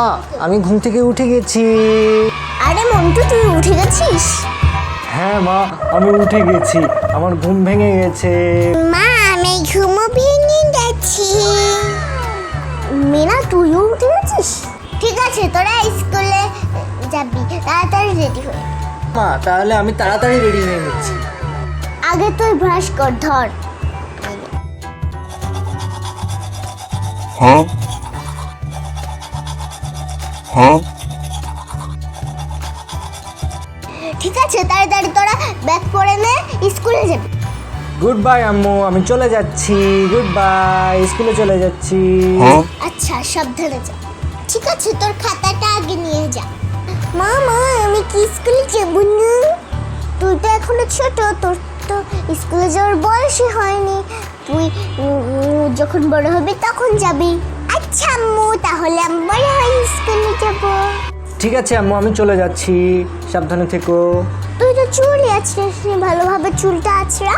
মা আমি ঘুম থেকে উঠে গেছি। আরে মন্টু, তুই উঠে গেছিস? হ্যাঁ মা আমি উঠে গেছি, আমার ঘুম ভেঙে গেছে। মা আমি ঘুমো ভেঙে গেছি। মিনা, তুইও উঠে গেছিস? ঠিক আছে, তোরা স্কুলে যাবি, তাড়াতাড়ি রেডি হয়ে। মা তাহলে আমি তাড়াতাড়ি রেডি হয়ে নিচ্ছি। আগে তুই ব্রাশ কর, ধর। ঠিক আছে, তাড়াতাড়ি তোরা ব্যাগ পরে নে, স্কুলে যাবি। গুড বাই আম্মু, আমি চলে যাচ্ছি। গুড বাই, স্কুলে চলে যাচ্ছি। আচ্ছা, সাবধানে যা। ঠিক আছে, তোর খাতাটা আগে নিয়ে যা। মা মা, আমি কি স্কুলে যাব না? তুই তো এখনো ছোট, তোর তো স্কুলে যাওয়ার বয়সই হয়নি। তুই যখন বড় হবি তখন যাবি। আচ্ছা আম্মু, তাহলে আমি বড় হয়ে স্কুলে যাব। ঠিক আছে আম্মু, আমি চলে যাচ্ছি, সাবধানে থেকো। তুই তো চুলই আছড়াস নি, ভালোভাবে চুলটা আছড়া।